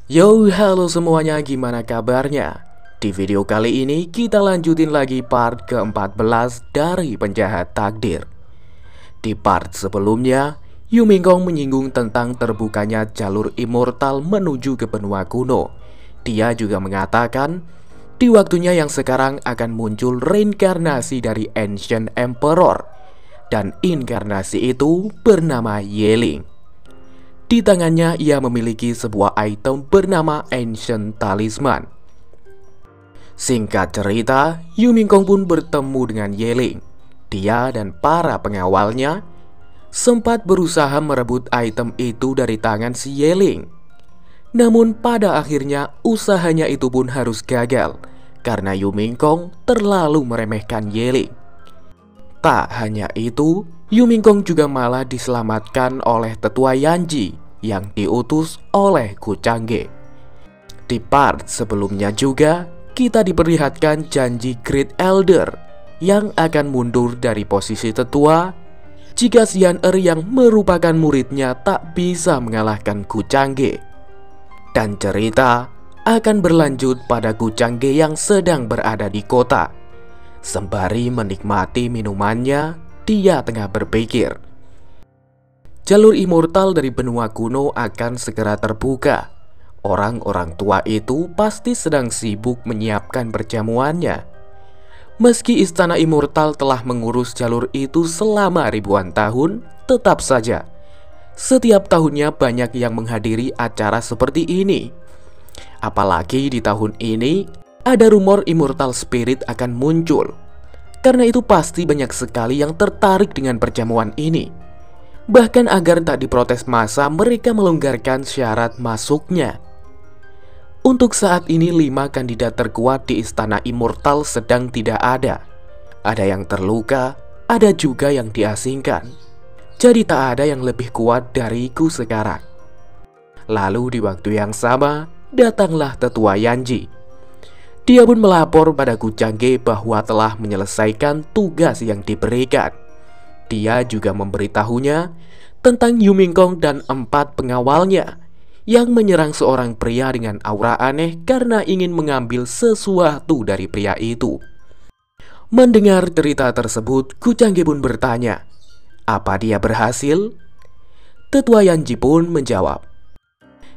Yo, halo semuanya, gimana kabarnya? Di video kali ini kita lanjutin lagi part ke-14 dari Penjahat Takdir. Di part sebelumnya, Yu Mingkong menyinggung tentang terbukanya jalur immortal menuju ke benua kuno. Dia juga mengatakan, di waktunya yang sekarang akan muncul reinkarnasi dari Ancient Emperor. Dan inkarnasi itu bernama Yeling. Di tangannya ia memiliki sebuah item bernama Ancient Talisman. Singkat cerita, Yu Mingkong pun bertemu dengan Yeling. Dia dan para pengawalnya sempat berusaha merebut item itu dari tangan si Yeling. Namun pada akhirnya usahanya itu pun harus gagal karena Yu Mingkong terlalu meremehkan Yeling. Tak hanya itu, Yu Mingkong juga malah diselamatkan oleh tetua Yanji yang diutus oleh Gu Changge. Di part sebelumnya juga kita diperlihatkan janji Great Elder yang akan mundur dari posisi tetua jika Xian Er yang merupakan muridnya tak bisa mengalahkan Gu Changge. Dan cerita akan berlanjut pada Gu Changge yang sedang berada di kota. Sembari menikmati minumannya, dia tengah berpikir, jalur immortal dari benua kuno akan segera terbuka. Orang-orang tua itu pasti sedang sibuk menyiapkan perjamuannya. Meski istana immortal telah mengurus jalur itu selama ribuan tahun, tetap saja setiap tahunnya banyak yang menghadiri acara seperti ini. Apalagi di tahun ini ada rumor Immortal Spirit akan muncul. Karena itu pasti banyak sekali yang tertarik dengan perjamuan ini. Bahkan agar tak diprotes massa, mereka melonggarkan syarat masuknya. Untuk saat ini 5 kandidat terkuat di Istana Immortal sedang tidak ada. Ada yang terluka, ada juga yang diasingkan. Jadi tak ada yang lebih kuat dariku sekarang. Lalu di waktu yang sama, datanglah tetua Yanji. Dia pun melapor pada Gu Changge bahwa telah menyelesaikan tugas yang diberikan. Dia juga memberitahunya tentang Yu Mingkong dan 4 pengawalnya yang menyerang seorang pria dengan aura aneh karena ingin mengambil sesuatu dari pria itu. Mendengar cerita tersebut, Gu Changge pun bertanya, apa dia berhasil? Tetua Yanji pun menjawab,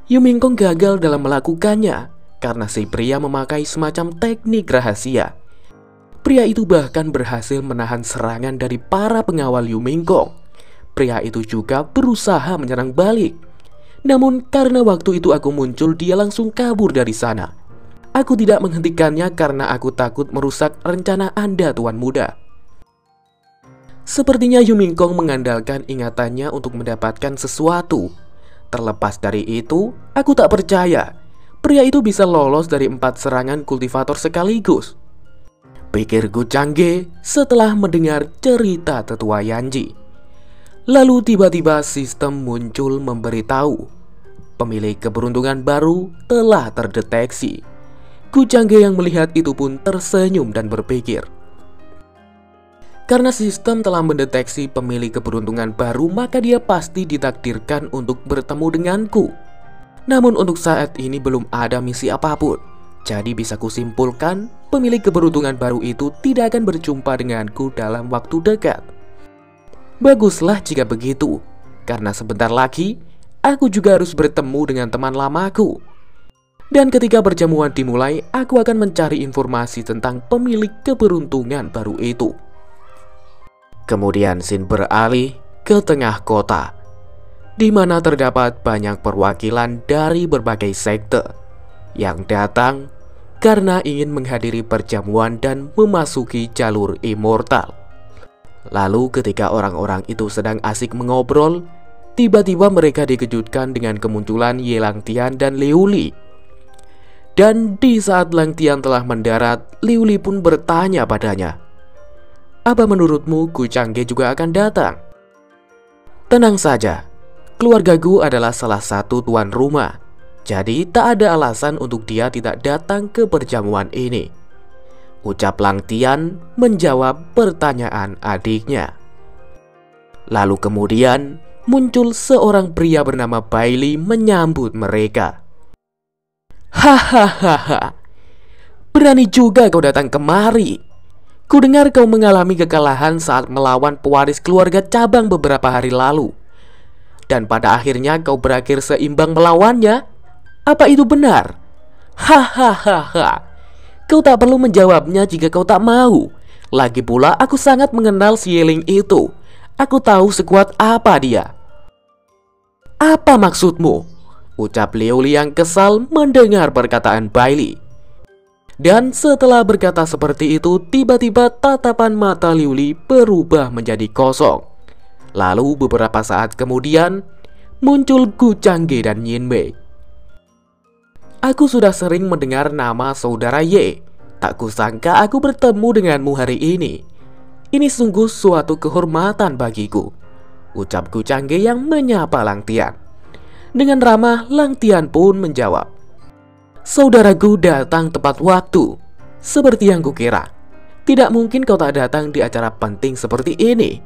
Yu Mingkong gagal dalam melakukannya karena si pria memakai semacam teknik rahasia. Pria itu bahkan berhasil menahan serangan dari para pengawal Yu Mingkong. Pria itu juga berusaha menyerang balik. Namun karena waktu itu aku muncul, dia langsung kabur dari sana. Aku tidak menghentikannya karena aku takut merusak rencana Anda, Tuan Muda. Sepertinya Yu Mingkong mengandalkan ingatannya untuk mendapatkan sesuatu. Terlepas dari itu, aku tak percaya pria itu bisa lolos dari 4 serangan kultivator sekaligus, pikir Gu Changge setelah mendengar cerita tetua Yanji. Lalu tiba-tiba sistem muncul memberitahu pemilik keberuntungan baru telah terdeteksi. Gu Changge yang melihat itu pun tersenyum dan berpikir, karena sistem telah mendeteksi pemilik keberuntungan baru, maka dia pasti ditakdirkan untuk bertemu denganku. Namun untuk saat ini belum ada misi apapun. Jadi bisa kusimpulkan pemilik keberuntungan baru itu tidak akan berjumpa denganku dalam waktu dekat. Baguslah jika begitu, karena sebentar lagi aku juga harus bertemu dengan teman lamaku. Dan ketika perjamuan dimulai, aku akan mencari informasi tentang pemilik keberuntungan baru itu. Kemudian scene beralih ke tengah kota, di mana terdapat banyak perwakilan dari berbagai sekte yang datang karena ingin menghadiri perjamuan dan memasuki jalur immortal. Lalu ketika orang-orang itu sedang asik mengobrol, tiba-tiba mereka dikejutkan dengan kemunculan Ye Langtian dan Liu Li. Dan di saat Langtian telah mendarat, Liu Li pun bertanya padanya, apa menurutmu Gu Changge juga akan datang? Tenang saja, keluarga Gu adalah salah satu tuan rumah, jadi tak ada alasan untuk dia tidak datang ke perjamuan ini, ucap Langtian menjawab pertanyaan adiknya. Lalu kemudian muncul seorang pria bernama Bailey menyambut mereka. Hahaha, berani juga kau datang kemari. Kudengar kau mengalami kekalahan saat melawan pewaris keluarga cabang beberapa hari lalu. Dan pada akhirnya kau berakhir seimbang melawannya. Apa itu benar? Hahaha, kau tak perlu menjawabnya jika kau tak mau. Lagi pula aku sangat mengenal si Yeling itu. Aku tahu sekuat apa dia. Apa maksudmu? Ucap Liuli yang kesal mendengar perkataan Bailey. Dan setelah berkata seperti itu, tiba-tiba tatapan mata Liuli berubah menjadi kosong. Lalu beberapa saat kemudian muncul Gu Changge dan Yin Mei. Aku sudah sering mendengar nama saudara Ye. Tak kusangka aku bertemu denganmu hari ini. Ini sungguh suatu kehormatan bagiku, ucap Gu Changge yang menyapa Lang Tian. Dengan ramah, Lang Tian pun menjawab, saudaraku datang tepat waktu. Seperti yang kukira, tidak mungkin kau tak datang di acara penting seperti ini.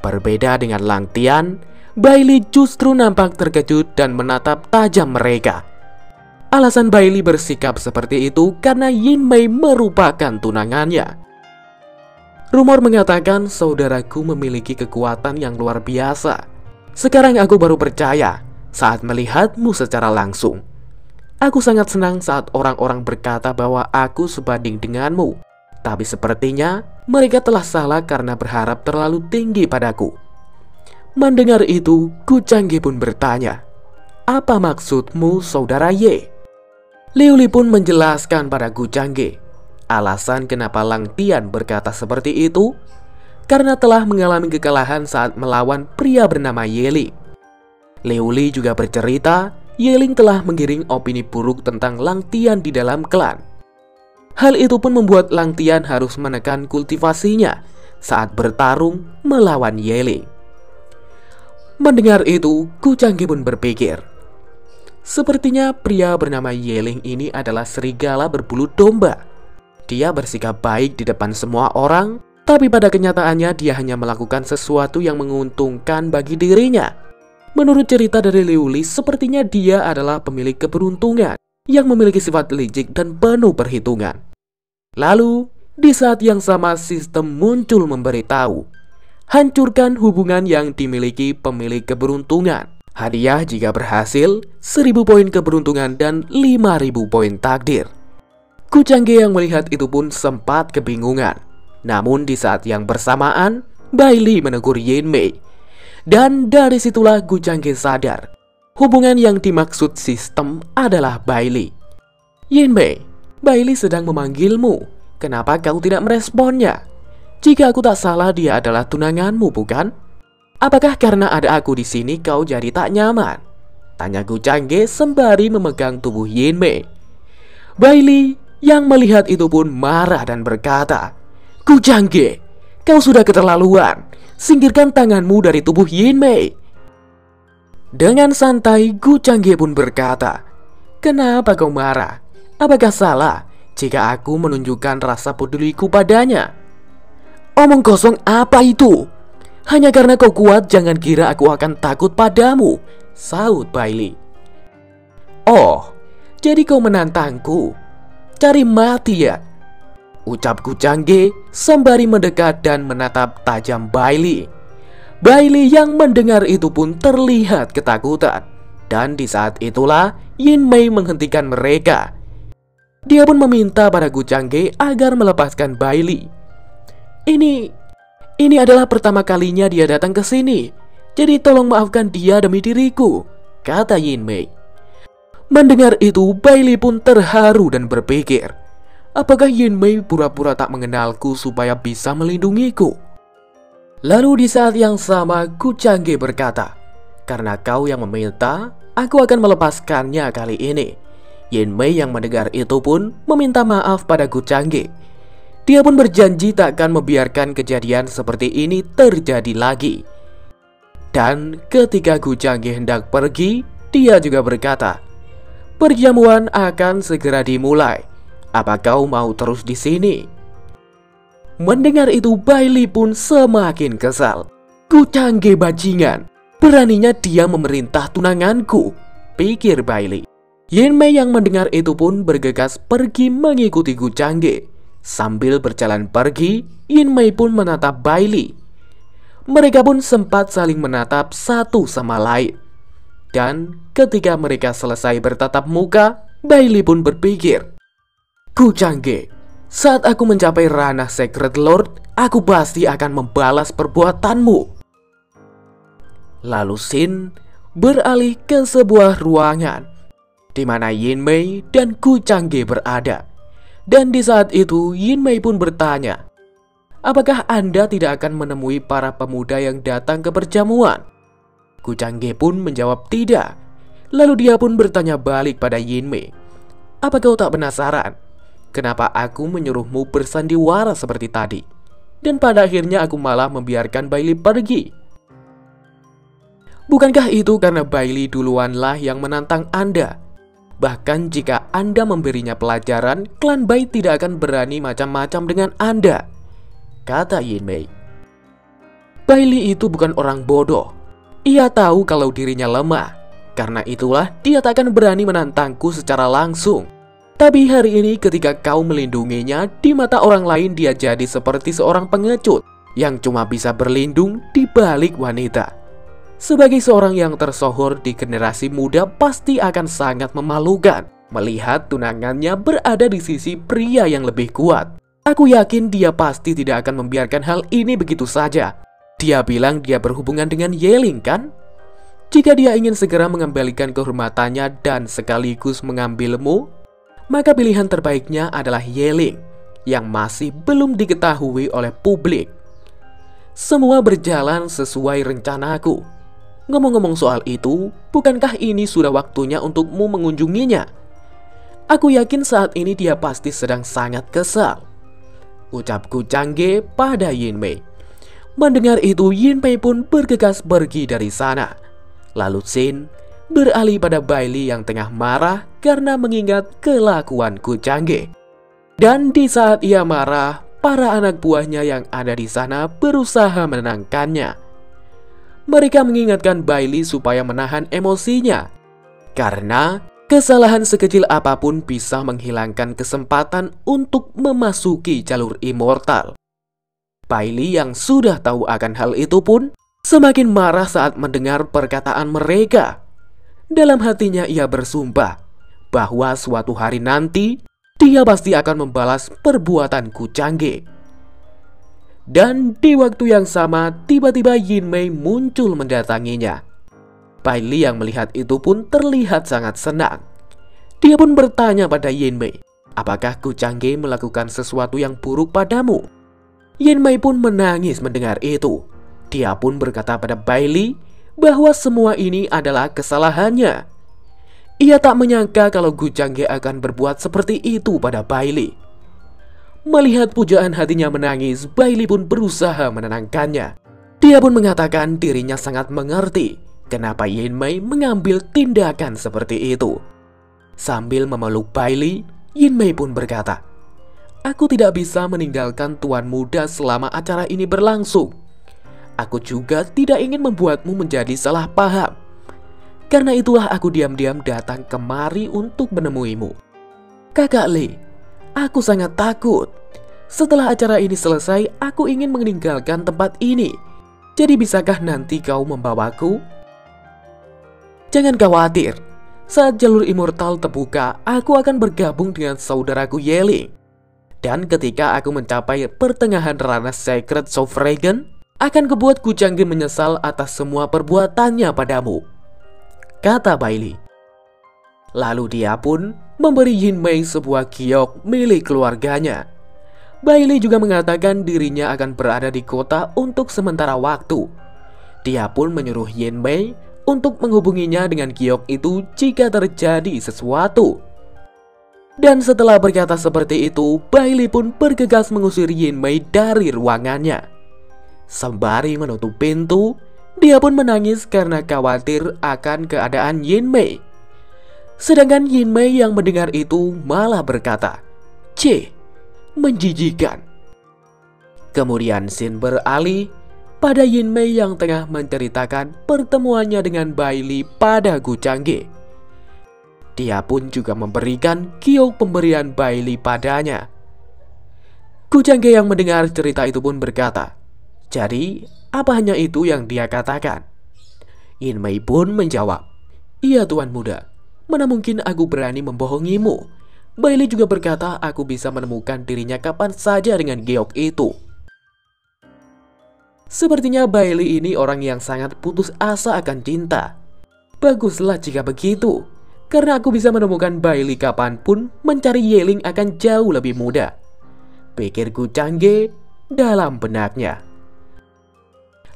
Berbeda dengan Lang Tian, Bailey justru nampak terkejut dan menatap tajam mereka. Alasan Bailey bersikap seperti itu karena Yin Mei merupakan tunangannya. Rumor mengatakan saudaraku memiliki kekuatan yang luar biasa. Sekarang aku baru percaya saat melihatmu secara langsung. Aku sangat senang saat orang-orang berkata bahwa aku sebanding denganmu. Tapi sepertinya mereka telah salah karena berharap terlalu tinggi padaku. Mendengar itu, Gu Changge pun bertanya, apa maksudmu saudara Ye? Liuli pun menjelaskan pada Gu Changge alasan kenapa Lang Tian berkata seperti itu, karena telah mengalami kekalahan saat melawan pria bernama Yeling. Liuli juga bercerita Yeling telah menggiring opini buruk tentang Lang Tian di dalam klan. Hal itu pun membuat Lang Tian harus menekan kultivasinya saat bertarung melawan Yeling. Mendengar itu, Gu Changge pun berpikir, sepertinya pria bernama Yeling ini adalah serigala berbulu domba. Dia bersikap baik di depan semua orang, tapi pada kenyataannya dia hanya melakukan sesuatu yang menguntungkan bagi dirinya. Menurut cerita dari Liuli, sepertinya dia adalah pemilik keberuntungan yang memiliki sifat licik dan penuh perhitungan. Lalu, di saat yang sama sistem muncul memberitahu, hancurkan hubungan yang dimiliki pemilik keberuntungan. Hadiah jika berhasil, 1000 poin keberuntungan dan 5000 poin takdir. Gu Changge yang melihat itu pun sempat kebingungan. Namun di saat yang bersamaan, Bailey menegur Yin Mei. Dan dari situlah Gu Changge sadar, hubungan yang dimaksud sistem adalah Bailey. Yin Mei, Bailey sedang memanggilmu. Kenapa kau tidak meresponnya? Jika aku tak salah, dia adalah tunanganmu, bukan? Apakah karena ada aku di sini kau jadi tak nyaman? Tanya Gu Changge sembari memegang tubuh Yin Mei. Bailey yang melihat itu pun marah dan berkata, Gu Changge, kau sudah keterlaluan. Singkirkan tanganmu dari tubuh Yin Mei. Dengan santai Gu Changge pun berkata, kenapa kau marah? Apakah salah jika aku menunjukkan rasa peduliku padanya? Omong kosong apa itu? Hanya karena kau kuat, jangan kira aku akan takut padamu, saut Bailey. Oh, jadi kau menantangku? Cari mati ya? Ucap Gu Changge sembari mendekat dan menatap tajam Bailey. Bailey yang mendengar itu pun terlihat ketakutan. Dan di saat itulah Yin Mei menghentikan mereka. Dia pun meminta pada Gu Changge agar melepaskan Bailey. Ini adalah pertama kalinya dia datang ke sini. Jadi tolong maafkan dia demi diriku, kata Yin Mei. Mendengar itu, Bailey pun terharu dan berpikir, apakah Yin Mei pura-pura tak mengenalku supaya bisa melindungiku? Lalu di saat yang sama, Gu Changge berkata, karena kau yang meminta, aku akan melepaskannya kali ini. Yin Mei yang mendengar itu pun meminta maaf pada Gu Changge. Dia pun berjanji tak akan membiarkan kejadian seperti ini terjadi lagi. Dan ketika Gu Changge hendak pergi, dia juga berkata, perjamuan akan segera dimulai. Apa kau mau terus di sini? Mendengar itu, Bailey pun semakin kesal. Gu Changge bajingan, beraninya dia memerintah tunanganku, pikir Bailey. Yin Mei yang mendengar itu pun bergegas pergi mengikuti Gu Changge. Sambil berjalan pergi, Yin Mei pun menatap Bailey. Mereka pun sempat saling menatap satu sama lain. Dan ketika mereka selesai bertatap muka, Bailey pun berpikir, Gu Changge, saat aku mencapai ranah Secret Lord, aku pasti akan membalas perbuatanmu. Lalu Shin beralih ke sebuah ruangan di mana Yin Mei dan Gu Changge berada. Dan di saat itu Yin Mei pun bertanya, apakah Anda tidak akan menemui para pemuda yang datang ke perjamuan? Gu Changge pun menjawab tidak. Lalu dia pun bertanya balik pada Yin Mei, apa kau tak penasaran? Kenapa aku menyuruhmu bersandiwara seperti tadi? Dan pada akhirnya aku malah membiarkan Bailey pergi. Bukankah itu karena Bailey duluanlah yang menantang Anda? Bahkan jika Anda memberinya pelajaran, klan Bai tidak akan berani macam-macam dengan Anda, kata Yin Mei. Bailey itu bukan orang bodoh. Ia tahu kalau dirinya lemah. Karena itulah dia tak akan berani menantangku secara langsung. Tapi hari ini ketika kau melindunginya, di mata orang lain dia jadi seperti seorang pengecut yang cuma bisa berlindung di balik wanita. Sebagai seorang yang tersohor di generasi muda, pasti akan sangat memalukan melihat tunangannya berada di sisi pria yang lebih kuat. Aku yakin dia pasti tidak akan membiarkan hal ini begitu saja. Dia bilang dia berhubungan dengan Yeling kan? Jika dia ingin segera mengembalikan kehormatannya dan sekaligus mengambilmu, maka pilihan terbaiknya adalah Yeling yang masih belum diketahui oleh publik. Semua berjalan sesuai rencanaku. Ngomong-ngomong soal itu, bukankah ini sudah waktunya untukmu mengunjunginya? Aku yakin saat ini dia pasti sedang sangat kesal, ucap Gu Changge pada Yin Mei. Mendengar itu, Yin Mei pun bergegas pergi dari sana. Lalu Shin beralih pada Bailey yang tengah marah karena mengingat kelakuan Gu Changge. Dan di saat ia marah, para anak buahnya yang ada di sana berusaha menenangkannya. Mereka mengingatkan Bailey supaya menahan emosinya, karena kesalahan sekecil apapun bisa menghilangkan kesempatan untuk memasuki jalur immortal. Bailey yang sudah tahu akan hal itu pun semakin marah saat mendengar perkataan mereka. Dalam hatinya ia bersumpah bahwa suatu hari nanti dia pasti akan membalas perbuatan Gu Changge. Dan di waktu yang sama, tiba-tiba Yin Mei muncul mendatanginya. Bailey yang melihat itu pun terlihat sangat senang. Dia pun bertanya pada Yin Mei, apakah Gu Changge melakukan sesuatu yang buruk padamu? Yin Mei pun menangis mendengar itu. Dia pun berkata pada Bailey bahwa semua ini adalah kesalahannya. Ia tak menyangka kalau Gu Changge akan berbuat seperti itu pada Bailey. Melihat pujaan hatinya menangis, Bailey pun berusaha menenangkannya. Dia pun mengatakan dirinya sangat mengerti kenapa Yin Mei mengambil tindakan seperti itu. Sambil memeluk Bailey, Yin Mei pun berkata, aku tidak bisa meninggalkan tuan muda selama acara ini berlangsung. Aku juga tidak ingin membuatmu menjadi salah paham. Karena itulah aku diam-diam datang kemari untuk menemuimu. Kakak Le, aku sangat takut. Setelah acara ini selesai, aku ingin meninggalkan tempat ini. Jadi bisakah nanti kau membawaku? Jangan khawatir. Saat jalur immortal terbuka, aku akan bergabung dengan saudaraku Yeling. Dan ketika aku mencapai pertengahan ranah Secret Sovereign, akan kebuat Gu Changge menyesal atas semua perbuatannya padamu, kata Bailey. Lalu dia pun memberi Yin Mei sebuah giok milik keluarganya. Bailey juga mengatakan dirinya akan berada di kota untuk sementara waktu. Dia pun menyuruh Yin Mei untuk menghubunginya dengan giok itu jika terjadi sesuatu. Dan setelah berkata seperti itu, Bailey pun bergegas mengusir Yin Mei dari ruangannya. Sembari menutup pintu, dia pun menangis karena khawatir akan keadaan Yin Mei. Sedangkan Yin Mei yang mendengar itu malah berkata, menjijikan. Kemudian Shin beralih pada Yin Mei yang tengah menceritakan pertemuannya dengan Bailey pada Gu Changge. Dia pun juga memberikan giok pemberian Bailey padanya. Gu Changge yang mendengar cerita itu pun berkata, "Jadi, apa hanya itu yang dia katakan?" Yin Mei pun menjawab, "Iya tuan muda, mana mungkin aku berani membohongimu." Bailey juga berkata aku bisa menemukan dirinya kapan saja dengan giok itu. Sepertinya Bailey ini orang yang sangat putus asa akan cinta. Baguslah jika begitu, karena aku bisa menemukan Bailey kapanpun, mencari Yeling akan jauh lebih mudah, pikir Gu Changge dalam benaknya.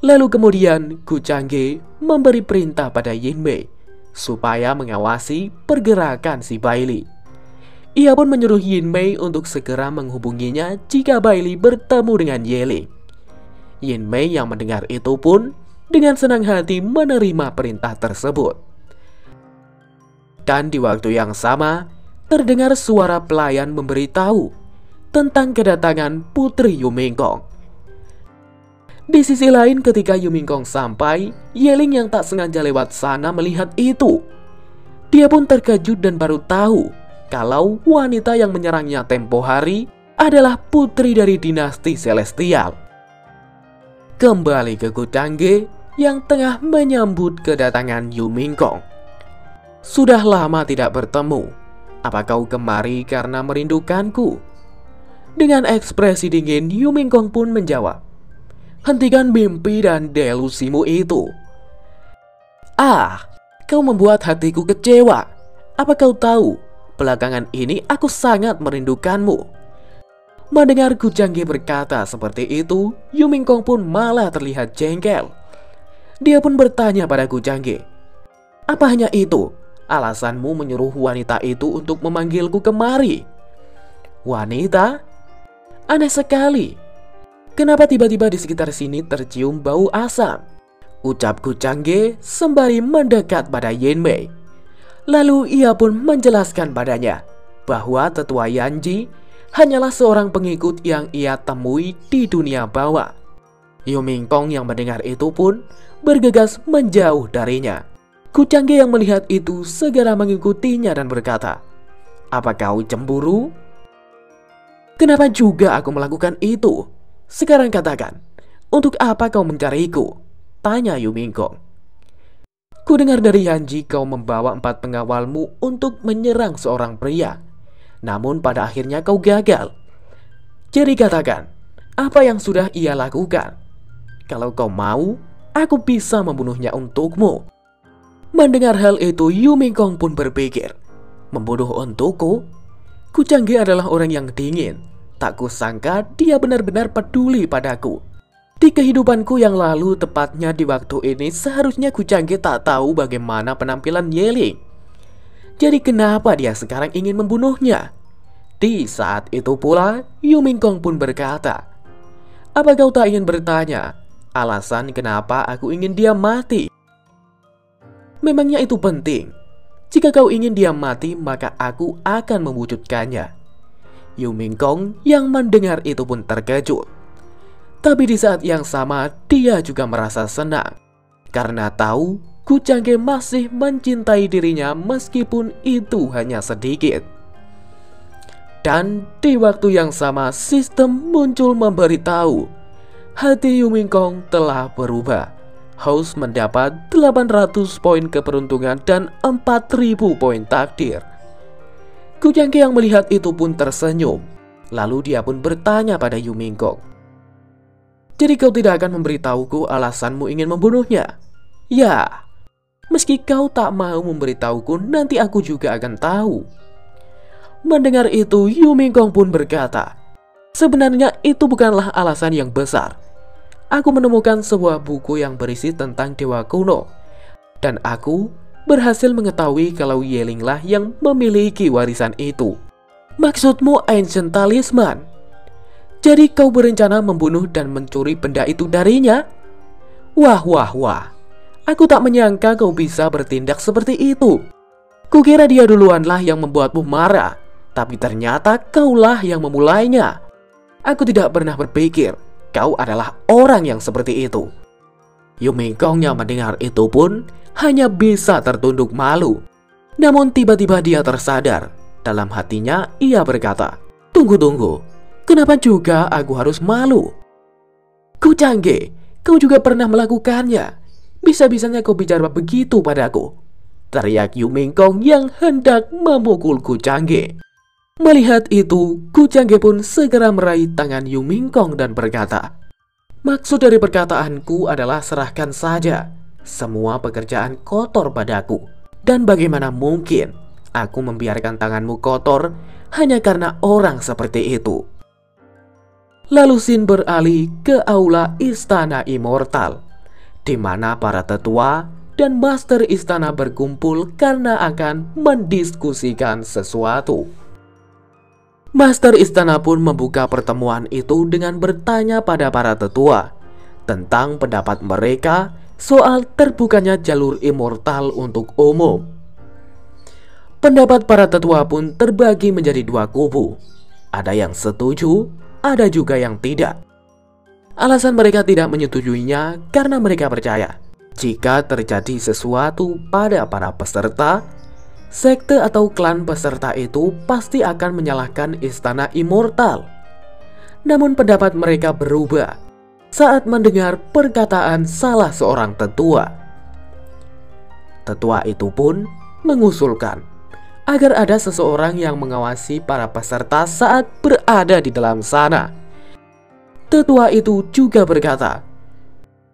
Lalu kemudian Gu Changge memberi perintah pada Yin Mei supaya mengawasi pergerakan si Bailey. Ia pun menyuruh Yin Mei untuk segera menghubunginya jika Bailey bertemu dengan Yeling. Yin Mei yang mendengar itu pun dengan senang hati menerima perintah tersebut. Dan di waktu yang sama, terdengar suara pelayan memberitahu tentang kedatangan Putri Yumingkong. Di sisi lain, ketika Yumingkong sampai, Yeling yang tak sengaja lewat sana melihat itu. Dia pun terkejut dan baru tahu kalau wanita yang menyerangnya tempo hari adalah putri dari dinasti Celestial. Kembali ke Gu Changge yang tengah menyambut kedatangan Yumingkong. "Sudah lama tidak bertemu. Apa kau kemari karena merindukanku?" Dengan ekspresi dingin, Yumingkong pun menjawab, "Hentikan mimpi dan delusimu itu. Kau membuat hatiku kecewa. Apa kau tahu, belakangan ini aku sangat merindukanmu." Mendengar Gu Changge berkata seperti itu, Yumingkong pun malah terlihat jengkel. Dia pun bertanya pada Gu Changge, "Apa hanya itu alasanmu menyuruh wanita itu untuk memanggilku kemari?" "Wanita? Aneh sekali. Kenapa tiba-tiba di sekitar sini tercium bau asam?" ucap Gu Changge sembari mendekat pada Yin Mei. Lalu ia pun menjelaskan padanya bahwa tetua Yanji hanyalah seorang pengikut yang ia temui di dunia bawah. Yumingkong yang mendengar itu pun bergegas menjauh darinya. Gu Changge yang melihat itu segera mengikutinya dan berkata, "Apa kau cemburu?" "Kenapa juga aku melakukan itu? Sekarang katakan, untuk apa kau mencariku?" tanya Yumingkong. "Ku dengar dari Yanji kau membawa 4 pengawalmu untuk menyerang seorang pria. Namun pada akhirnya kau gagal. Jadi katakan, apa yang sudah ia lakukan? Kalau kau mau, aku bisa membunuhnya untukmu." Mendengar hal itu, Yumingkong pun berpikir, membunuh untukku? Gu Changge adalah orang yang dingin. Tak kusangka dia benar-benar peduli padaku. Di kehidupanku yang lalu, tepatnya di waktu ini, seharusnya Gu Changge tak tahu bagaimana penampilan Yeling. Jadi kenapa dia sekarang ingin membunuhnya? Di saat itu pula, Yumingkong pun berkata, "Apa kau tak ingin bertanya alasan kenapa aku ingin dia mati? Memangnya itu penting? Jika kau ingin dia mati, maka aku akan mewujudkannya." Yumingkong yang mendengar itu pun terkejut. Tapi di saat yang sama, dia juga merasa senang karena tahu Gu Changge masih mencintai dirinya meskipun itu hanya sedikit. Dan di waktu yang sama, sistem muncul memberitahu hati Yumingkong telah berubah. House mendapat 800 poin keberuntungan dan 4000 poin takdir. Gu Changge yang melihat itu pun tersenyum. Lalu dia pun bertanya pada Yumingkong, "Jadi kau tidak akan memberitahuku alasanmu ingin membunuhnya?" "Ya, meski kau tak mau memberitahuku, nanti aku juga akan tahu." Mendengar itu, Yumingkong pun berkata, "Sebenarnya itu bukanlah alasan yang besar. Aku menemukan sebuah buku yang berisi tentang dewa kuno, dan aku berhasil mengetahui kalau Yelinglah yang memiliki warisan itu." "Maksudmu Ancient Talisman? Jadi kau berencana membunuh dan mencuri benda itu darinya?" Wah, aku tak menyangka kau bisa bertindak seperti itu. Kukira dia duluanlah yang membuatmu marah, tapi ternyata kaulah yang memulainya. Aku tidak pernah berpikir kau adalah orang yang seperti itu." Yumingkong yang mendengar itu pun hanya bisa tertunduk malu. Namun tiba-tiba dia tersadar. Dalam hatinya ia berkata, "Tunggu, kenapa juga aku harus malu? Ku Changge, kau juga pernah melakukannya. Bisa-bisanya kau bicara begitu padaku," teriak Yu Mingkong yang hendak memukul Ku Changge. Melihat itu, Ku Changge pun segera meraih tangan Yu Mingkong dan berkata, "Maksud dari perkataanku adalah serahkan saja semua pekerjaan kotor padaku. Dan bagaimana mungkin aku membiarkan tanganmu kotor hanya karena orang seperti itu?" Lalu Shin beralih ke aula Istana Immortal, di mana para tetua dan master istana berkumpul karena akan mendiskusikan sesuatu. Master istana pun membuka pertemuan itu dengan bertanya pada para tetua tentang pendapat mereka soal terbukanya jalur immortal untuk umum. Pendapat para tetua pun terbagi menjadi dua kubu. Ada yang setuju, ada juga yang tidak. Alasan mereka tidak menyetujuinya karena mereka percaya jika terjadi sesuatu pada para peserta, sekte atau klan peserta itu pasti akan menyalahkan istana immortal. Namun pendapat mereka berubah saat mendengar perkataan salah seorang tetua. Tetua itu pun mengusulkan agar ada seseorang yang mengawasi para peserta saat berada di dalam sana. Tetua itu juga berkata,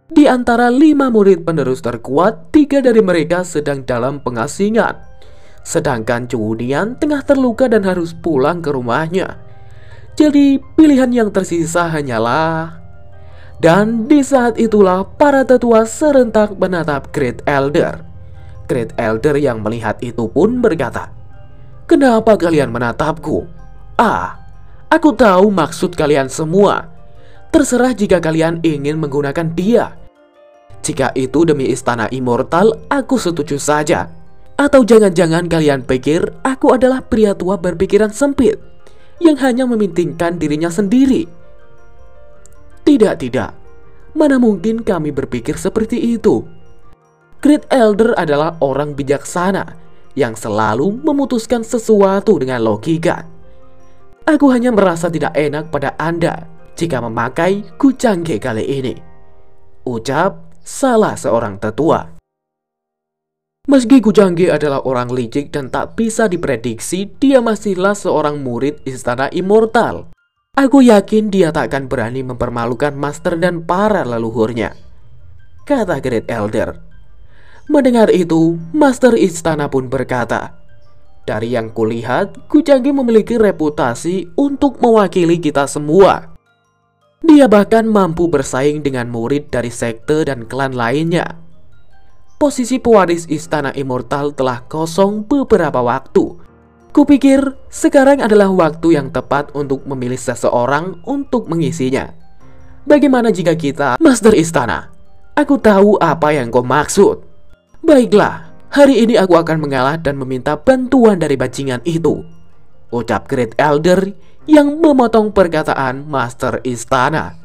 "Di antara 5 murid penerus terkuat, 3 dari mereka sedang dalam pengasingan, sedangkan Cu Nian tengah terluka dan harus pulang ke rumahnya. Jadi pilihan yang tersisa hanyalah..." Dan di saat itulah para tetua serentak menatap Great Elder. Great Elder yang melihat itu pun berkata, "Kenapa kalian menatapku? Aku tahu maksud kalian semua. Terserah jika kalian ingin menggunakan dia. Jika itu demi istana immortal, aku setuju saja. Atau jangan-jangan kalian pikir aku adalah pria tua berpikiran sempit yang hanya mementingkan dirinya sendiri? Tidak, mana mungkin kami berpikir seperti itu. Great Elder adalah orang bijaksana yang selalu memutuskan sesuatu dengan logika. Aku hanya merasa tidak enak pada Anda jika memakai Ku Changge kali ini," ucap salah seorang tetua. Meski Ku Changge adalah orang licik dan tak bisa diprediksi, dia masihlah seorang murid istana immortal. Aku yakin dia tak akan berani mempermalukan master dan para leluhurnya, kata Great Elder. Mendengar itu, master istana pun berkata, "Dari yang kulihat, Ku Changge memiliki reputasi untuk mewakili kita semua. Dia bahkan mampu bersaing dengan murid dari sekte dan klan lainnya. Posisi pewaris istana immortal telah kosong beberapa waktu. Kupikir sekarang adalah waktu yang tepat untuk memilih seseorang untuk mengisinya. Bagaimana jika kita..." "Master istana, aku tahu apa yang kau maksud. Baiklah, hari ini aku akan mengalah dan meminta bantuan dari bajingan itu," ucap Great Elder yang memotong perkataan master istana.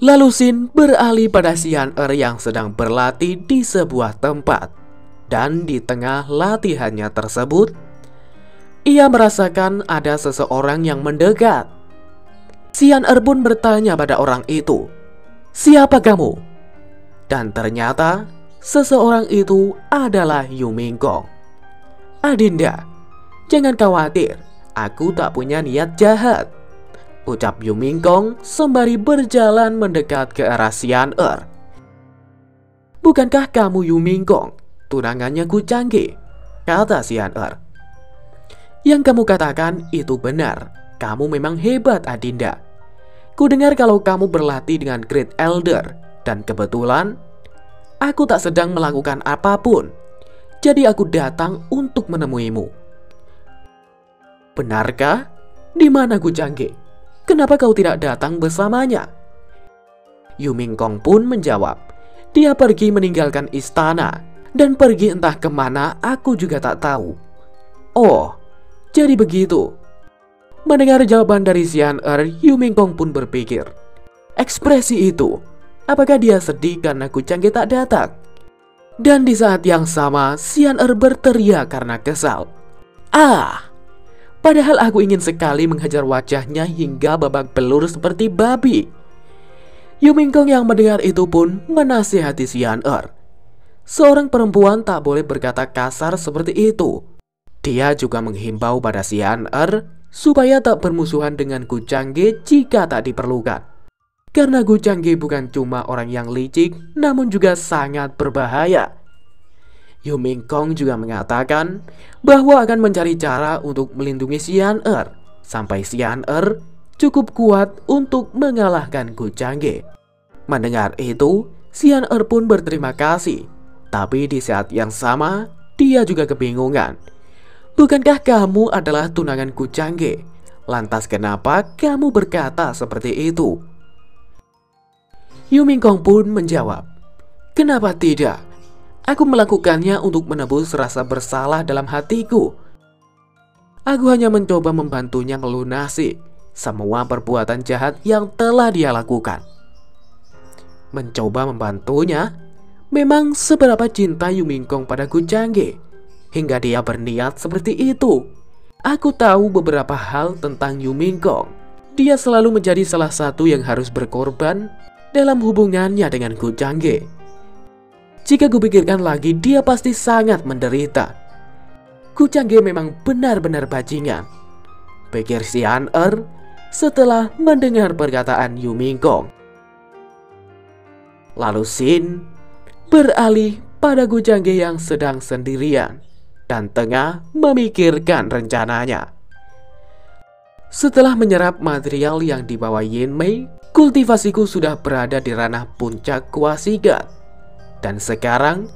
Lalu Shin beralih pada Xian Er yang sedang berlatih di sebuah tempat. Dan di tengah latihannya tersebut, ia merasakan ada seseorang yang mendekat. Xian Er pun bertanya pada orang itu, "Siapa kamu?" Dan ternyata seseorang itu adalah Yu Mingkong. "Adinda, jangan khawatir, aku tak punya niat jahat," ucap Yu Mingkong sembari berjalan mendekat ke arah Xian Er. "Bukankah kamu Yu Mingkong, tunangannya Ku Changge?" kata Xian Er. "Yang kamu katakan itu benar. Kamu memang hebat, Adinda. Kudengar kalau kamu berlatih dengan Great Elder, dan kebetulan aku tak sedang melakukan apapun. Jadi aku datang untuk menemuimu." "Benarkah? Di mana Ku Changge? Kenapa kau tidak datang bersamanya?" Yu Mingkong pun menjawab, "Dia pergi meninggalkan istana, dan pergi entah kemana aku juga tak tahu." "Oh, jadi begitu." Mendengar jawaban dari Xian Er, Yu Mingkong pun berpikir, ekspresi itu, apakah dia sedih karena Ku Changge tak datang? Dan di saat yang sama, Xian Er berteriak karena kesal. Ah! Padahal aku ingin sekali menghajar wajahnya hingga babak belur seperti babi. Yu Mingkong yang mendengar itu pun menasihati Xian Er. Seorang perempuan tak boleh berkata kasar seperti itu. Dia juga menghimbau pada Xian Er supaya tak bermusuhan dengan Gu Changge jika tak diperlukan. Karena Gu Changge bukan cuma orang yang licik, namun juga sangat berbahaya. Yu Mingkong juga mengatakan bahwa akan mencari cara untuk melindungi Xian Er sampai Xian Er cukup kuat untuk mengalahkan Gu Changge. Mendengar itu, Xian Er pun berterima kasih. Tapi di saat yang sama, dia juga kebingungan. Bukankah kamu adalah tunangan Gu Changge? Lantas kenapa kamu berkata seperti itu? Yu Mingkong pun menjawab, kenapa tidak? Aku melakukannya untuk menebus rasa bersalah dalam hatiku. Aku hanya mencoba membantunya melunasi semua perbuatan jahat yang telah dia lakukan. Mencoba membantunya? Memang seberapa cinta Yu Mingkong pada Gu Changge hingga dia berniat seperti itu? Aku tahu beberapa hal tentang Yu Mingkong. Dia selalu menjadi salah satu yang harus berkorban dalam hubungannya dengan Gu Changge. Jika kupikirkan lagi, dia pasti sangat menderita. Gu Changge memang benar-benar bajingan, pikir Xian Er setelah mendengar perkataan Yu Mingkong. Lalu Xin beralih pada Gu Changge yang sedang sendirian dan tengah memikirkan rencananya. Setelah menyerap material yang dibawa Yin Mei, kultivasiku sudah berada di ranah puncak Kuasigat. Dan sekarang,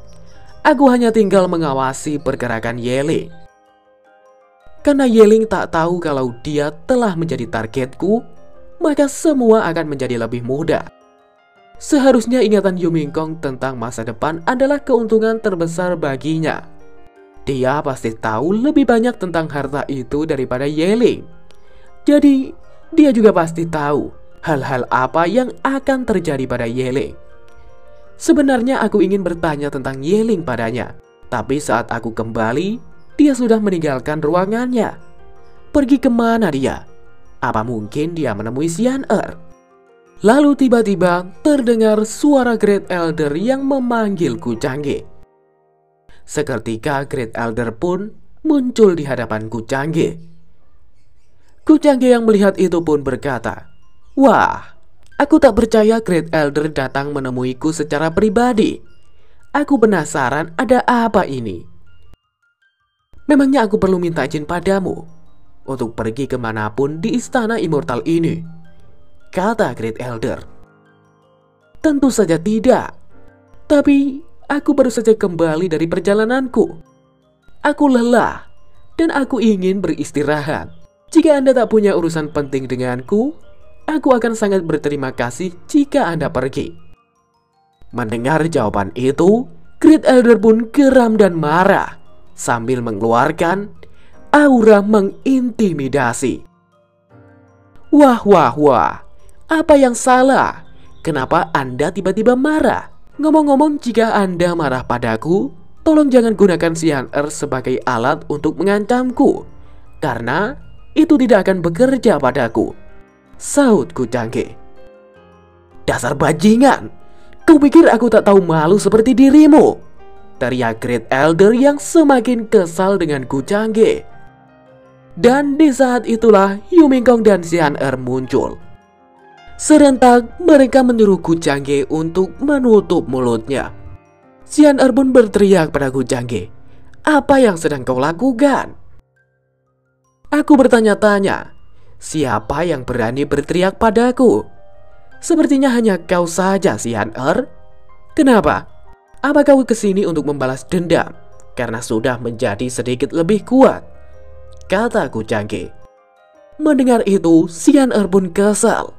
aku hanya tinggal mengawasi pergerakan Yeling. Karena Yeling tak tahu kalau dia telah menjadi targetku, maka semua akan menjadi lebih mudah. Seharusnya ingatan Yu Mingkong tentang masa depan adalah keuntungan terbesar baginya. Dia pasti tahu lebih banyak tentang harta itu daripada Yeling. Jadi, dia juga pasti tahu hal-hal apa yang akan terjadi pada Yeling. Sebenarnya aku ingin bertanya tentang Yeling padanya, tapi saat aku kembali, dia sudah meninggalkan ruangannya. Pergi kemana dia? Apa mungkin dia menemui Xian Er? Lalu tiba-tiba terdengar suara Great Elder yang memanggil Gu Changge. Seketika Great Elder pun muncul di hadapan Gu Changge. Gu Changge yang melihat itu pun berkata, "Wah, aku tak percaya Great Elder datang menemuiku secara pribadi. Aku penasaran ada apa ini. Memangnya aku perlu minta izin padamu untuk pergi kemanapun di istana immortal ini?" kata Great Elder. "Tentu saja tidak. Tapi aku baru saja kembali dari perjalananku. Aku lelah dan aku ingin beristirahat. Jika Anda tak punya urusan penting denganku, aku akan sangat berterima kasih jika Anda pergi." Mendengar jawaban itu, Great Elder pun geram dan marah sambil mengeluarkan aura mengintimidasi. Wah, apa yang salah? Kenapa Anda tiba-tiba marah? Ngomong-ngomong, jika Anda marah padaku, tolong jangan gunakan Xian Er sebagai alat untuk mengancamku, karena itu tidak akan bekerja padaku, saut Gu Changge. "Dasar bajingan, kau pikir aku tak tahu malu seperti dirimu?" teriak Great Elder yang semakin kesal dengan Gu Changge. Dan di saat itulah Yu Mingkong dan Xian Er muncul. Serentak mereka menyuruh Gu Changge untuk menutup mulutnya. Xian Er pun berteriak pada Gu Changge, "Apa yang sedang kau lakukan?" Aku bertanya-tanya, siapa yang berani berteriak padaku? Sepertinya hanya kau saja, Xian Er. Kenapa? Apa kau kesini untuk membalas dendam karena sudah menjadi sedikit lebih kuat? Kata Gu Changge. Mendengar itu, Xian Er pun kesal.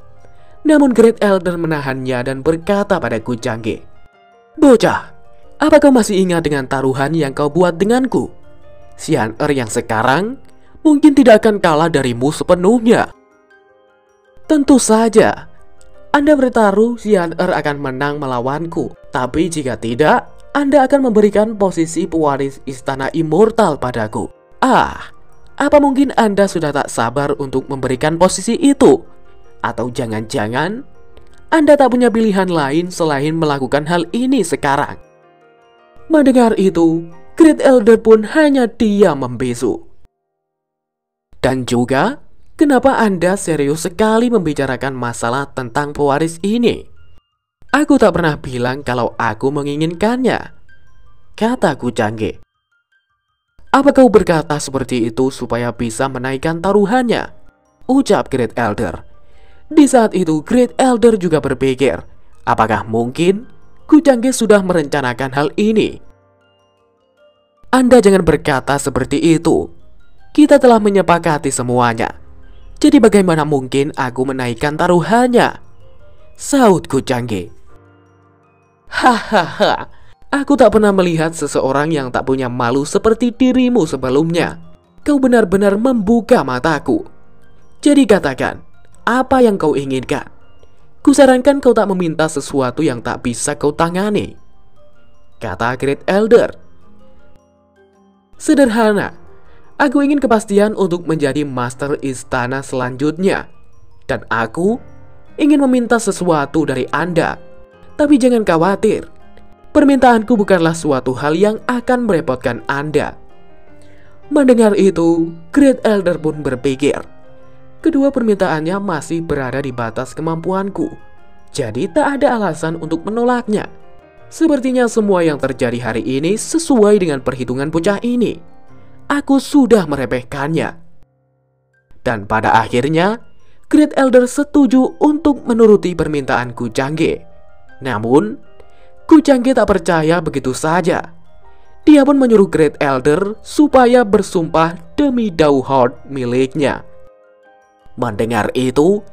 Namun Great Elder menahannya dan berkata pada Gu Changge, "Bocah, apa kau masih ingat dengan taruhan yang kau buat denganku? Xian Er yang sekarang mungkin tidak akan kalah darimu sepenuhnya." "Tentu saja. Anda bertaruh Xian Er akan menang melawanku. Tapi jika tidak, Anda akan memberikan posisi pewaris istana immortal padaku. Apa mungkin Anda sudah tak sabar untuk memberikan posisi itu? Atau jangan-jangan Anda tak punya pilihan lain selain melakukan hal ini sekarang?" Mendengar itu, Great Elder pun hanya diam membisu. "Dan juga, kenapa Anda serius sekali membicarakan masalah tentang pewaris ini? Aku tak pernah bilang kalau aku menginginkannya," kata Kujangge. "Apa kau berkata seperti itu supaya bisa menaikkan taruhannya?" ucap Great Elder. Di saat itu Great Elder juga berpikir, apakah mungkin Kujangge sudah merencanakan hal ini? "Anda jangan berkata seperti itu. Kita telah menyepakati semuanya. Jadi bagaimana mungkin aku menaikkan taruhannya?" saut Kujangge. "Hahaha, aku tak pernah melihat seseorang yang tak punya malu seperti dirimu sebelumnya. Kau benar-benar membuka mataku. Jadi katakan, apa yang kau inginkan? Kusarankan kau tak meminta sesuatu yang tak bisa kau tangani," kata Great Elder. "Sederhana, aku ingin kepastian untuk menjadi master istana selanjutnya. Dan aku ingin meminta sesuatu dari Anda. Tapi jangan khawatir, permintaanku bukanlah suatu hal yang akan merepotkan Anda." Mendengar itu, Great Elder pun berpikir, kedua permintaannya masih berada di batas kemampuanku. Jadi tak ada alasan untuk menolaknya. Sepertinya semua yang terjadi hari ini sesuai dengan perhitungan bocah ini. Aku sudah meremehkannya. Dan pada akhirnya, Great Elder setuju untuk menuruti permintaan Kujangge. Namun, Kujangge tak percaya begitu saja. Dia pun menyuruh Great Elder supaya bersumpah demi Dauhord miliknya. Mendengar itu,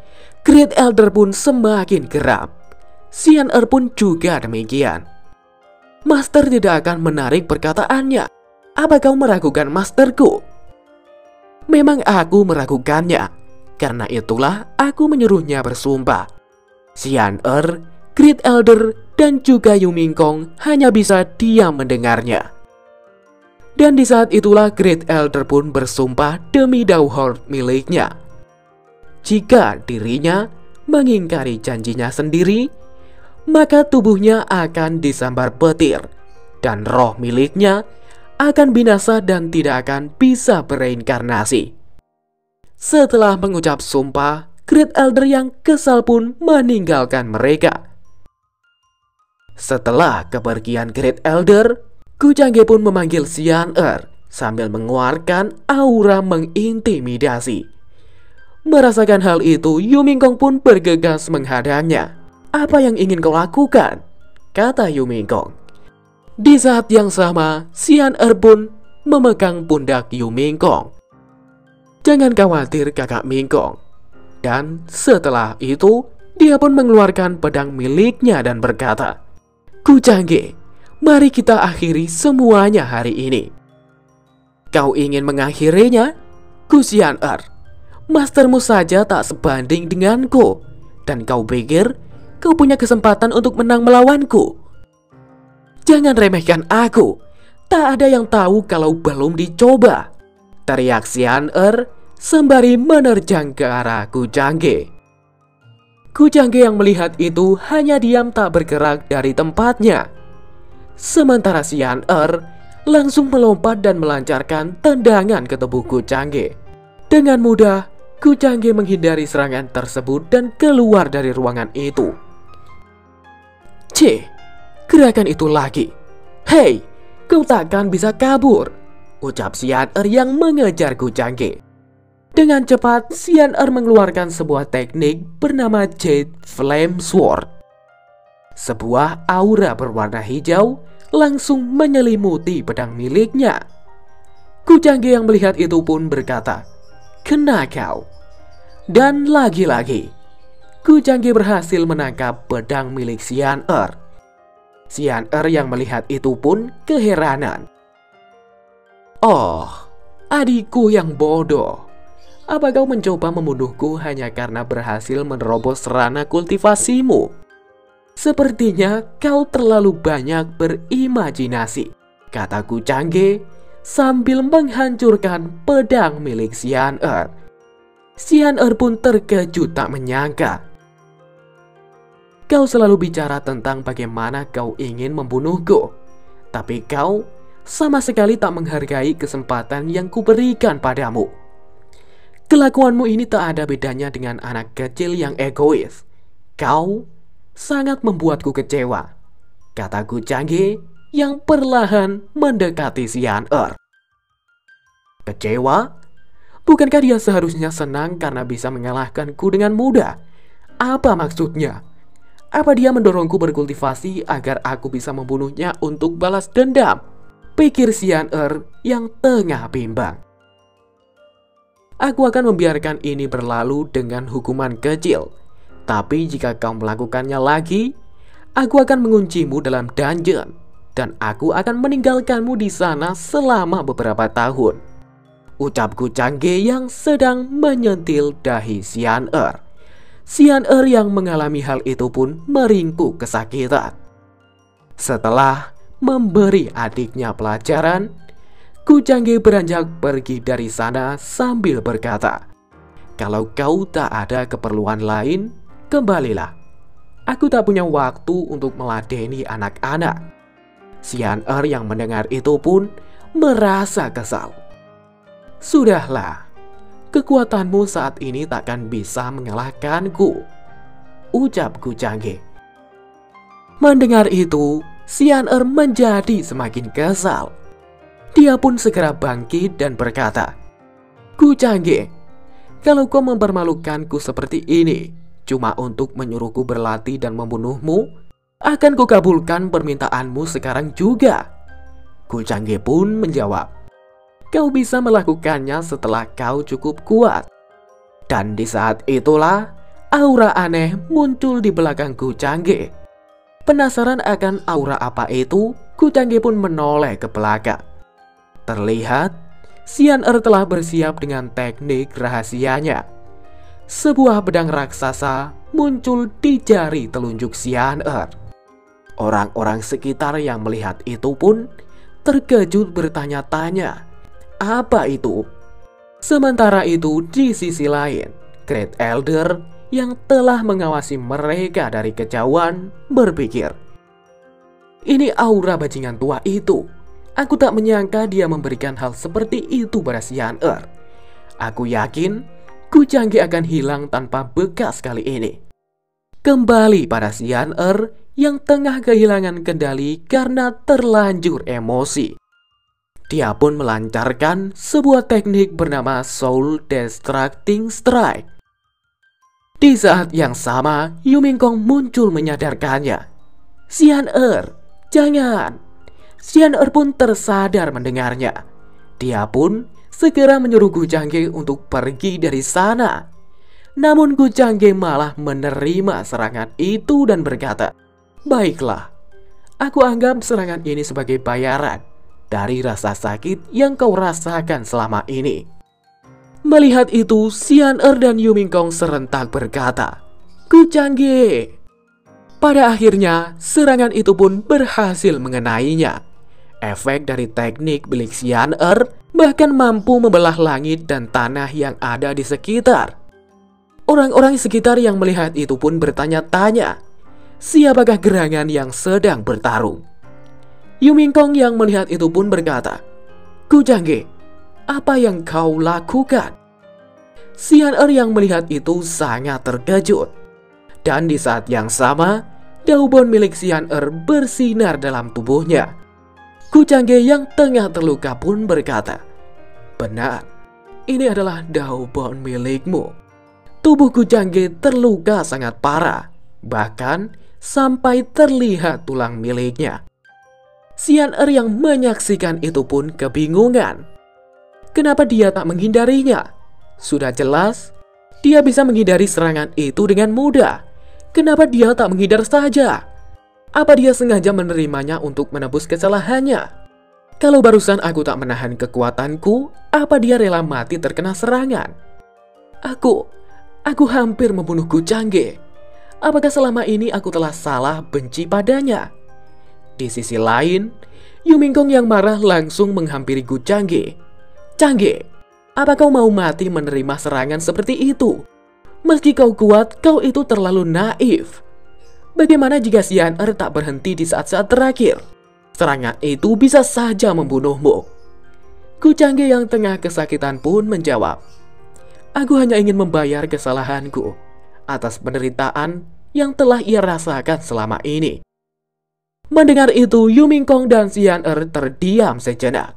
Great Elder pun semakin geram. Xian'er pun juga demikian. "Master tidak akan menarik perkataannya. Apa kau meragukan masterku?" "Memang aku meragukannya. Karena itulah aku menyuruhnya bersumpah." Xian'er, Great Elder, dan juga Yu Mingkong hanya bisa diam mendengarnya. Dan di saat itulah Great Elder pun bersumpah demi Dauhord miliknya. Jika dirinya mengingkari janjinya sendiri, maka tubuhnya akan disambar petir dan roh miliknya akan binasa dan tidak akan bisa bereinkarnasi. Setelah mengucap sumpah, Great Elder yang kesal pun meninggalkan mereka. Setelah kepergian Great Elder, Kujangge pun memanggil Xian'er sambil mengeluarkan aura mengintimidasi. Merasakan hal itu, Yu Mingkong pun bergegas menghadangnya. "Apa yang ingin kau lakukan?" kata Yu Mingkong. Di saat yang sama, Xian'er pun memegang pundak Yu Mingkong. "Jangan khawatir kakak Mingkong." Dan setelah itu, dia pun mengeluarkan pedang miliknya dan berkata, "Kujangge, mari kita akhiri semuanya hari ini." "Kau ingin mengakhirinya?" "Ku Xian'er, mastermu saja tak sebanding denganku. Dan kau pikir kau punya kesempatan untuk menang melawanku? Jangan remehkan aku. Tak ada yang tahu kalau belum dicoba," teriak Xian'er sembari menerjang ke arah Kujangge. Kujangge yang melihat itu hanya diam tak bergerak dari tempatnya. Sementara Xian'er langsung melompat dan melancarkan tendangan ke tubuh Kujangge. Dengan mudah, Kujangge menghindari serangan tersebut dan keluar dari ruangan itu. Gerakan itu lagi. "Hei, kau takkan bisa kabur," ucap Xian'er yang mengejar Kujangge. Dengan cepat, Xian'er mengeluarkan sebuah teknik bernama Jade Flame Sword. Sebuah aura berwarna hijau langsung menyelimuti pedang miliknya. Kujangge yang melihat itu pun berkata, "Kena kau." Dan lagi-lagi, Kujangge berhasil menangkap pedang milik Xian'er. Xian'er yang melihat itu pun keheranan. "Oh, adikku yang bodoh. Apa kau mencoba membunuhku hanya karena berhasil menerobos serana kultivasimu?" Sepertinya kau terlalu banyak berimajinasi, kata Gu Changge sambil menghancurkan pedang milik Xian Er. Xian Er pun terkejut tak menyangka. Kau selalu bicara tentang bagaimana kau ingin membunuhku, tapi kau sama sekali tak menghargai kesempatan yang kuberikan padamu. Kelakuanmu ini tak ada bedanya dengan anak kecil yang egois. Kau sangat membuatku kecewa, kata Gu Changge yang perlahan mendekati Xian Er. Kecewa? Bukankah dia seharusnya senang karena bisa mengalahkanku dengan mudah? Apa maksudnya? Apa dia mendorongku berkultivasi agar aku bisa membunuhnya untuk balas dendam? Pikir Xian Er yang tengah bimbang. Aku akan membiarkan ini berlalu dengan hukuman kecil. Tapi jika kau melakukannya lagi, aku akan menguncimu dalam dungeon. Dan aku akan meninggalkanmu di sana selama beberapa tahun, ucap Gu Changge yang sedang menyentil dahi Xian Er. Xian Er yang mengalami hal itu pun meringkuk kesakitan. Setelah memberi adiknya pelajaran, Gu Changge beranjak pergi dari sana sambil berkata, "Kalau kau tak ada keperluan lain, kembalilah. Aku tak punya waktu untuk meladeni anak-anak." Xian Er yang mendengar itu pun merasa kesal. "Sudahlah, kekuatanmu saat ini takkan bisa mengalahkanku," ucap Gu Changge. Mendengar itu, Xian Er menjadi semakin kesal. Dia pun segera bangkit dan berkata, "Gu Changge, kalau kau mempermalukanku seperti ini cuma untuk menyuruhku berlatih dan membunuhmu, akan kukabulkan permintaanmu sekarang juga." Gu Changge pun menjawab, "Kau bisa melakukannya setelah kau cukup kuat." Dan di saat itulah aura aneh muncul di belakang Gu Changge. Penasaran akan aura apa itu, Gu Changge pun menoleh ke belakang. Terlihat Xian Er telah bersiap dengan teknik rahasianya. Sebuah pedang raksasa muncul di jari telunjuk Xian Er. Orang-orang sekitar yang melihat itu pun terkejut bertanya-tanya, apa itu? Sementara itu di sisi lain, Great Elder yang telah mengawasi mereka dari kejauhan berpikir, "Ini aura bajingan tua itu. Aku tak menyangka dia memberikan hal seperti itu pada Xian Er. Aku yakin Gu Changge akan hilang tanpa bekas kali ini." Kembali pada Xian Er yang tengah kehilangan kendali karena terlanjur emosi. Dia pun melancarkan sebuah teknik bernama Soul Destructing Strike. Di saat yang sama, Yu Mingkong muncul menyadarkannya. "Xian Er, jangan!" Xian Er pun tersadar mendengarnya. Dia pun segera menyuruh Gu Changge untuk pergi dari sana. Namun Gu Changge malah menerima serangan itu dan berkata, "Baiklah, aku anggap serangan ini sebagai bayaran dari rasa sakit yang kau rasakan selama ini." Melihat itu, Xian Er dan Yu Mingkong serentak berkata, "Gu Changge!" Pada akhirnya, serangan itu pun berhasil mengenainya. Efek dari teknik milik Xian Er bahkan mampu membelah langit dan tanah yang ada di sekitar. Orang-orang sekitar yang melihat itu pun bertanya-tanya, siapakah gerangan yang sedang bertarung? Yu Mingkong yang melihat itu pun berkata, "Gu Changge, apa yang kau lakukan?" Xian Er yang melihat itu sangat terkejut. Dan di saat yang sama, daubon milik Xian Er bersinar dalam tubuhnya. Gu Changge yang tengah terluka pun berkata, "Benar, ini adalah daubon milikmu." Tubuh Gu Changge terluka sangat parah, bahkan sampai terlihat tulang miliknya. Xian Er yang menyaksikan itu pun kebingungan. Kenapa dia tak menghindarinya? Sudah jelas, dia bisa menghindari serangan itu dengan mudah. Kenapa dia tak menghindar saja? Apa dia sengaja menerimanya untuk menebus kesalahannya? Kalau barusan aku tak menahan kekuatanku, apa dia rela mati terkena serangan? Aku hampir membunuh Gu Changge. Apakah selama ini aku telah salah benci padanya? Di sisi lain, Yu Mingkong yang marah langsung menghampiri Gu Changge. Changge, apa kau mau mati menerima serangan seperti itu? Meski kau kuat, kau itu terlalu naif. Bagaimana jika Xian Er tak berhenti di saat-saat terakhir? Serangan itu bisa saja membunuhmu. Gu Changge yang tengah kesakitan pun menjawab, aku hanya ingin membayar kesalahanku atas penderitaan yang telah ia rasakan selama ini. Mendengar itu, Yu Mingkong dan Xian Er terdiam sejenak.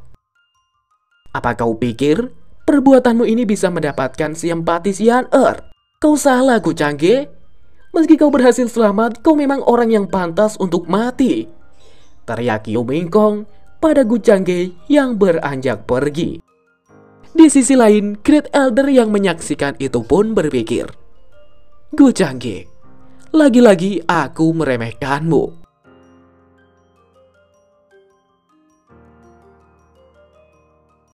Apa kau pikir perbuatanmu ini bisa mendapatkan simpati Xian Er? Kau salah, Gu Changge. Meski kau berhasil selamat, kau memang orang yang pantas untuk mati, teriak Yu Mingkong pada Gu Changge yang beranjak pergi. Di sisi lain, Great Elder yang menyaksikan itu pun berpikir, Gu Changge, lagi-lagi aku meremehkanmu.